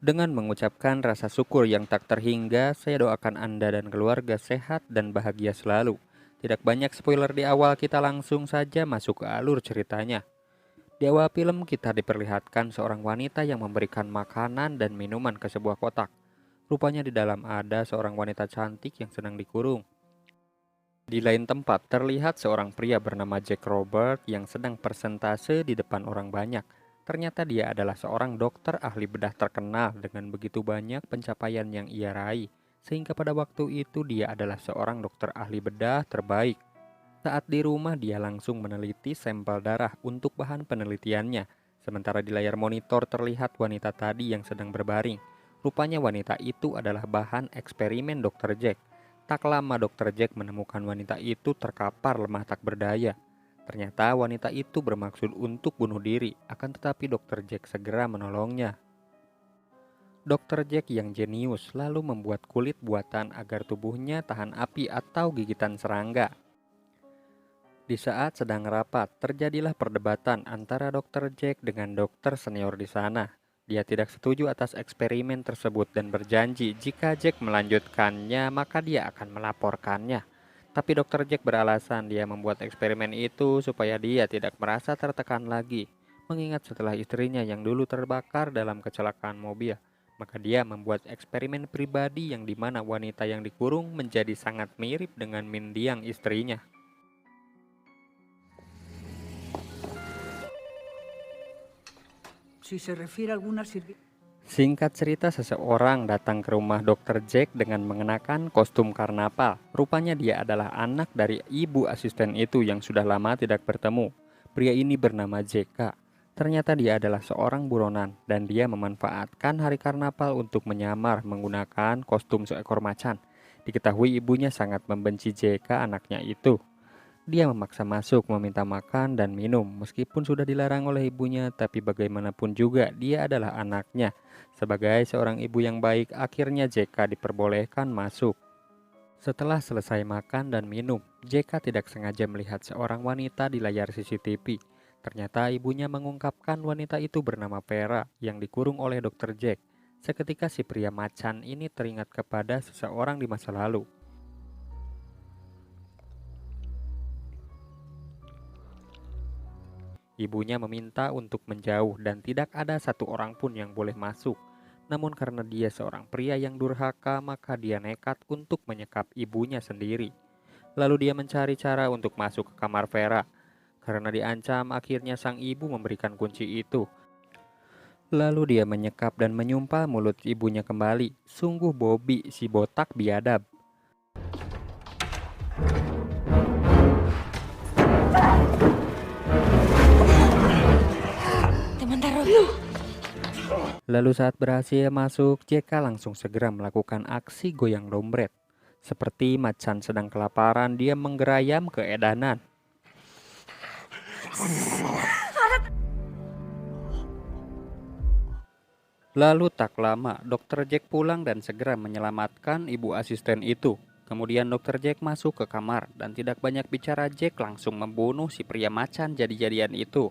Dengan mengucapkan rasa syukur yang tak terhingga, saya doakan Anda dan keluarga sehat dan bahagia selalu. Tidak banyak spoiler di awal, kita langsung saja masuk ke alur ceritanya. Di awal film kita diperlihatkan seorang wanita yang memberikan makanan dan minuman ke sebuah kotak. Rupanya di dalam ada seorang wanita cantik yang sedang dikurung. Di lain tempat terlihat seorang pria bernama Jack Robert yang sedang persentase di depan orang banyak. Ternyata dia adalah seorang dokter ahli bedah terkenal dengan begitu banyak pencapaian yang ia raih, sehingga pada waktu itu dia adalah seorang dokter ahli bedah terbaik. Saat di rumah dia langsung meneliti sampel darah untuk bahan penelitiannya. Sementara di layar monitor terlihat wanita tadi yang sedang berbaring. Rupanya wanita itu adalah bahan eksperimen Dr. Jack. Tak lama Dr. Jack menemukan wanita itu terkapar lemah tak berdaya. Ternyata wanita itu bermaksud untuk bunuh diri, akan tetapi Dr. Jack segera menolongnya. Dr. Jack yang jenius lalu membuat kulit buatan agar tubuhnya tahan api atau gigitan serangga. Di saat sedang rapat, terjadilah perdebatan antara Dr. Jack dengan dokter senior di sana. Dia tidak setuju atas eksperimen tersebut dan berjanji jika Jack melanjutkannya, maka dia akan melaporkannya. Tapi Dr. Jack beralasan dia membuat eksperimen itu supaya dia tidak merasa tertekan lagi, mengingat setelah istrinya yang dulu terbakar dalam kecelakaan mobil. Maka dia membuat eksperimen pribadi yang dimana wanita yang dikurung menjadi sangat mirip dengan mendiang istrinya. Si se refiere a alguna Singkat cerita, seseorang datang ke rumah Dr. Jack dengan mengenakan kostum karnaval. Rupanya dia adalah anak dari ibu asisten itu yang sudah lama tidak bertemu. Pria ini bernama JK. Ternyata dia adalah seorang buronan dan dia memanfaatkan hari karnaval untuk menyamar menggunakan kostum seekor macan. Diketahui ibunya sangat membenci JK anaknya itu. Dia memaksa masuk meminta makan dan minum. Meskipun sudah dilarang oleh ibunya, tapi bagaimanapun juga dia adalah anaknya. Sebagai seorang ibu yang baik, akhirnya JK diperbolehkan masuk. Setelah selesai makan dan minum, JK tidak sengaja melihat seorang wanita di layar CCTV. Ternyata ibunya mengungkapkan wanita itu bernama Vera yang dikurung oleh Dr. Jack. Seketika si pria macan ini teringat kepada seseorang di masa lalu. Ibunya meminta untuk menjauh dan tidak ada satu orang pun yang boleh masuk. Namun karena dia seorang pria yang durhaka, maka dia nekat untuk menyekap ibunya sendiri. Lalu dia mencari cara untuk masuk ke kamar Vera. Karena diancam, akhirnya sang ibu memberikan kunci itu. Lalu dia menyekap dan menyumpal mulut ibunya kembali. Sungguh Bobby si botak biadab. Teman taruh. Lalu saat berhasil masuk, JK langsung segera melakukan aksi goyang dompet. Seperti macan sedang kelaparan, dia menggerayam keedanan. Lalu tak lama, Dr. Jack pulang dan segera menyelamatkan ibu asisten itu. Kemudian Dr. Jack masuk ke kamar dan tidak banyak bicara, Jack langsung membunuh si pria macan jadi-jadian itu.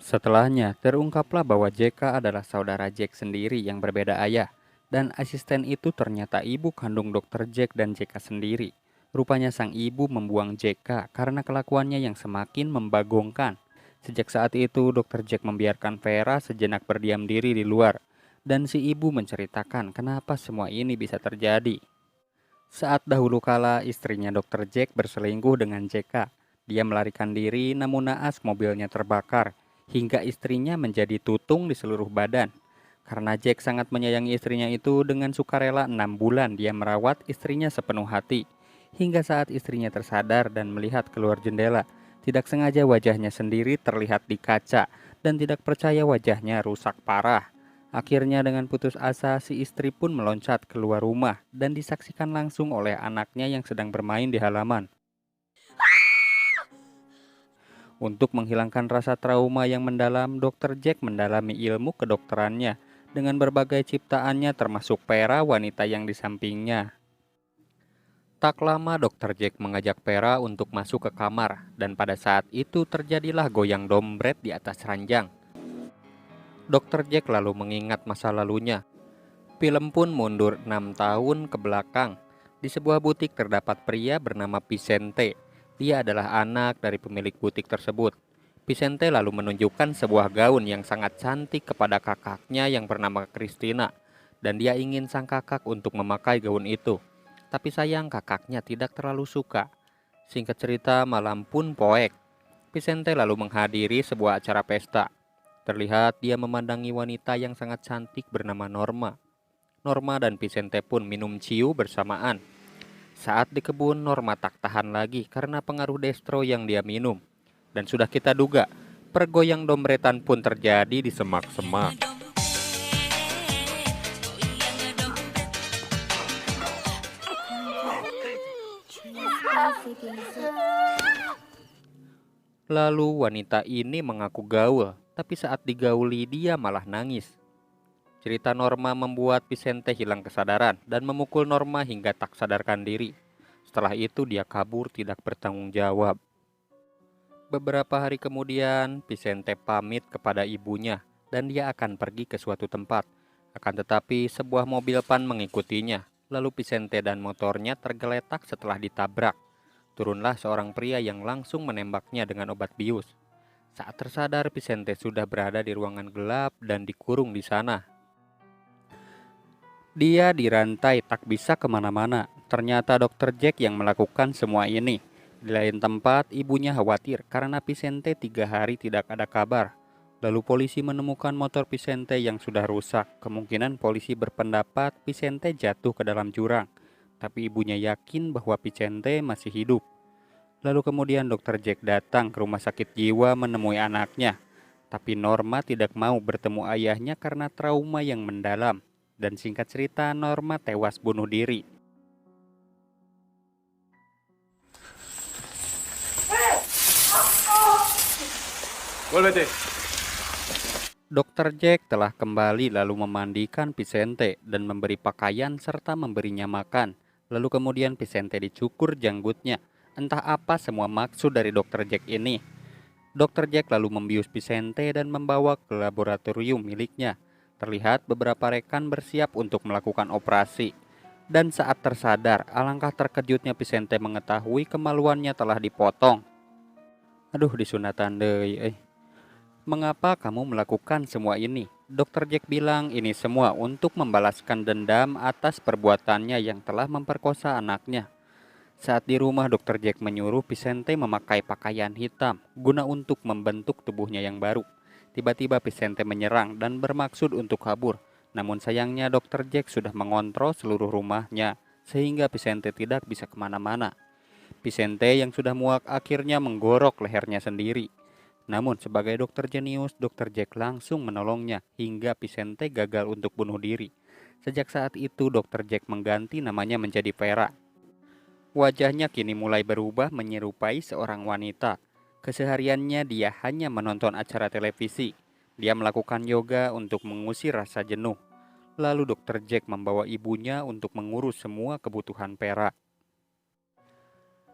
Setelahnya, terungkaplah bahwa JK adalah saudara Jack sendiri yang berbeda ayah. Dan asisten itu ternyata ibu kandung Dr. Jack dan JK sendiri. Rupanya sang ibu membuang JK karena kelakuannya yang semakin membagongkan. Sejak saat itu, Dr. Jack membiarkan Vera sejenak berdiam diri di luar. Dan si ibu menceritakan kenapa semua ini bisa terjadi. Saat dahulu kala, istrinya Dr. Jack berselingkuh dengan JK. Dia melarikan diri, namun naas mobilnya terbakar hingga istrinya menjadi tutung di seluruh badan. Karena Jack sangat menyayangi istrinya itu, dengan sukarela 6 bulan dia merawat istrinya sepenuh hati. Hingga saat istrinya tersadar dan melihat keluar jendela, tidak sengaja wajahnya sendiri terlihat di kaca dan tidak percaya wajahnya rusak parah. Akhirnya dengan putus asa, si istri pun meloncat keluar rumah dan disaksikan langsung oleh anaknya yang sedang bermain di halaman. Untuk menghilangkan rasa trauma yang mendalam, Dr. Jack mendalami ilmu kedokterannya dengan berbagai ciptaannya termasuk Vera wanita yang di sampingnya. Tak lama Dokter Jack mengajak Vera untuk masuk ke kamar, dan pada saat itu terjadilah goyang dompet di atas ranjang. Dokter Jack lalu mengingat masa lalunya. Film pun mundur 6 tahun ke belakang. Di sebuah butik terdapat pria bernama Vicente. Dia adalah anak dari pemilik butik tersebut. Vicente lalu menunjukkan sebuah gaun yang sangat cantik kepada kakaknya yang bernama Christina, dan dia ingin sang kakak untuk memakai gaun itu. Tapi sayang kakaknya tidak terlalu suka. Singkat cerita, malam pun poek. Vicente lalu menghadiri sebuah acara pesta. Terlihat dia memandangi wanita yang sangat cantik bernama Norma. Norma dan Vicente pun minum ciu bersamaan. Saat di kebun, Norma tak tahan lagi karena pengaruh destro yang dia minum. Dan sudah kita duga, pergoyang dombretan pun terjadi di semak-semak. Lalu wanita ini mengaku gaul, tapi saat digauli dia malah nangis. Cerita Norma membuat Vicente hilang kesadaran dan memukul Norma hingga tak sadarkan diri. Setelah itu dia kabur tidak bertanggung jawab. Beberapa hari kemudian, Vicente pamit kepada ibunya dan dia akan pergi ke suatu tempat. Akan tetapi sebuah mobil van mengikutinya. Lalu Vicente dan motornya tergeletak setelah ditabrak. Turunlah seorang pria yang langsung menembaknya dengan obat bius. Saat tersadar, Vicente sudah berada di ruangan gelap dan dikurung di sana. Dia dirantai tak bisa kemana-mana. Ternyata Dokter Jack yang melakukan semua ini. Di lain tempat, ibunya khawatir karena Vicente 3 hari tidak ada kabar. Lalu polisi menemukan motor Vicente yang sudah rusak. Kemungkinan polisi berpendapat Vicente jatuh ke dalam jurang. Tapi ibunya yakin bahwa Vicente masih hidup. Lalu kemudian Dokter Jack datang ke rumah sakit jiwa menemui anaknya. Tapi Norma tidak mau bertemu ayahnya karena trauma yang mendalam. Dan singkat cerita, Norma tewas bunuh diri. Vuélvete. Dokter Jack telah kembali lalu memandikan Vicente dan memberi pakaian serta memberinya makan. Lalu kemudian Vicente dicukur janggutnya. Entah apa semua maksud dari Dokter Jack ini. Dokter Jack lalu membius Vicente dan membawa ke laboratorium miliknya. Terlihat beberapa rekan bersiap untuk melakukan operasi. Dan saat tersadar, alangkah terkejutnya Vicente mengetahui kemaluannya telah dipotong. Aduh, disunatan deui. Mengapa kamu melakukan semua ini? Dokter Jack bilang ini semua untuk membalaskan dendam atas perbuatannya yang telah memperkosa anaknya. Saat di rumah, Dokter Jack menyuruh Vicente memakai pakaian hitam guna untuk membentuk tubuhnya yang baru. Tiba-tiba Vicente menyerang dan bermaksud untuk kabur. Namun sayangnya Dokter Jack sudah mengontrol seluruh rumahnya sehingga Vicente tidak bisa kemana-mana. Vicente yang sudah muak akhirnya menggorok lehernya sendiri. Namun sebagai dokter jenius, Dokter Jack langsung menolongnya hingga Vicente gagal untuk bunuh diri. Sejak saat itu Dokter Jack mengganti namanya menjadi Vera. Wajahnya kini mulai berubah menyerupai seorang wanita. Kesehariannya dia hanya menonton acara televisi. Dia melakukan yoga untuk mengusir rasa jenuh. Lalu Dokter Jack membawa ibunya untuk mengurus semua kebutuhan Vera.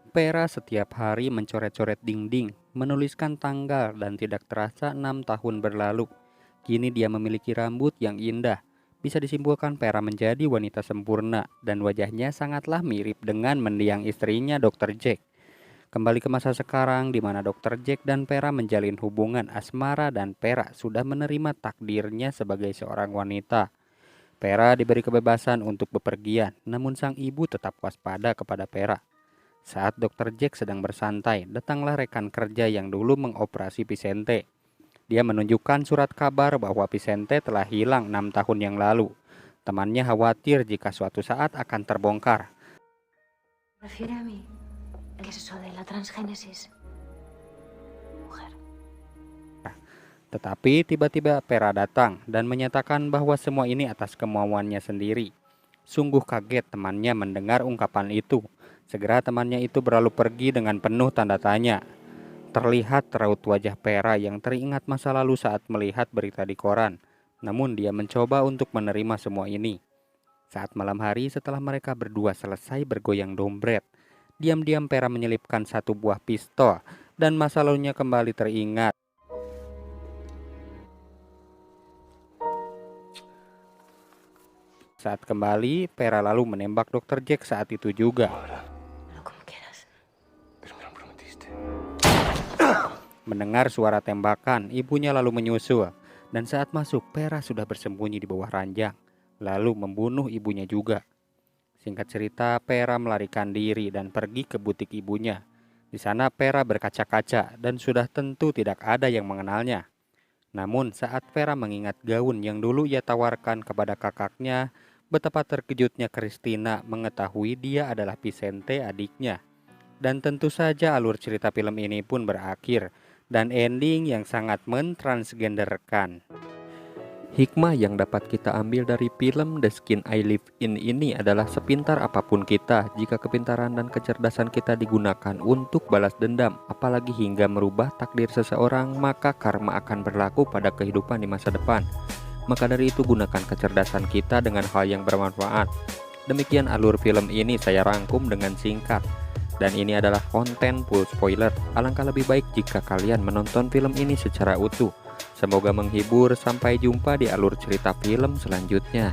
Vera setiap hari mencoret-coret dinding, menuliskan tanggal dan tidak terasa 6 tahun berlalu. Kini dia memiliki rambut yang indah. Bisa disimpulkan Vera menjadi wanita sempurna dan wajahnya sangatlah mirip dengan mendiang istrinya Dokter Jack. Kembali ke masa sekarang di mana Dokter Jack dan Vera menjalin hubungan asmara dan Vera sudah menerima takdirnya sebagai seorang wanita. Vera diberi kebebasan untuk bepergian, namun sang ibu tetap waspada kepada Vera. Saat Dokter Jack sedang bersantai, datanglah rekan kerja yang dulu mengoperasi Vicente. Dia menunjukkan surat kabar bahwa Vicente telah hilang 6 tahun yang lalu. Temannya khawatir jika suatu saat akan terbongkar. Refiere a mí. ¿Qué es eso de la transgénesis? Mujer. Tetapi tiba-tiba Vera datang dan menyatakan bahwa semua ini atas kemauannya sendiri. Sungguh kaget temannya mendengar ungkapan itu. Segera temannya itu berlalu pergi dengan penuh tanda tanya. Terlihat raut wajah Vera yang teringat masa lalu saat melihat berita di koran. Namun dia mencoba untuk menerima semua ini. Saat malam hari setelah mereka berdua selesai bergoyang dompet, diam-diam Vera menyelipkan satu buah pistol dan masa lalunya kembali teringat. Saat kembali, Vera lalu menembak Dr. Jack saat itu juga. Lo como quieras. Pero me lo prometiste. Mendengar suara tembakan, ibunya lalu menyusul. Dan saat masuk, Vera sudah bersembunyi di bawah ranjang, lalu membunuh ibunya juga. Singkat cerita, Vera melarikan diri dan pergi ke butik ibunya. Di sana Vera berkaca-kaca dan sudah tentu tidak ada yang mengenalnya. Namun saat Vera mengingat gaun yang dulu ia tawarkan kepada kakaknya, betapa terkejutnya Christina mengetahui dia adalah Vicente, adiknya. Dan tentu saja alur cerita film ini pun berakhir dan ending yang sangat mentransgenderkan. Hikmah yang dapat kita ambil dari film The Skin I Live In ini adalah sepintar apapun kita, jika kepintaran dan kecerdasan kita digunakan untuk balas dendam, apalagi hingga merubah takdir seseorang, maka karma akan berlaku pada kehidupan di masa depan. Maka dari itu gunakan kecerdasan kita dengan hal yang bermanfaat. Demikian alur film ini saya rangkum dengan singkat. Dan ini adalah konten full spoiler. Alangkah lebih baik jika kalian menonton film ini secara utuh. Semoga menghibur. Sampai jumpa di alur cerita film selanjutnya.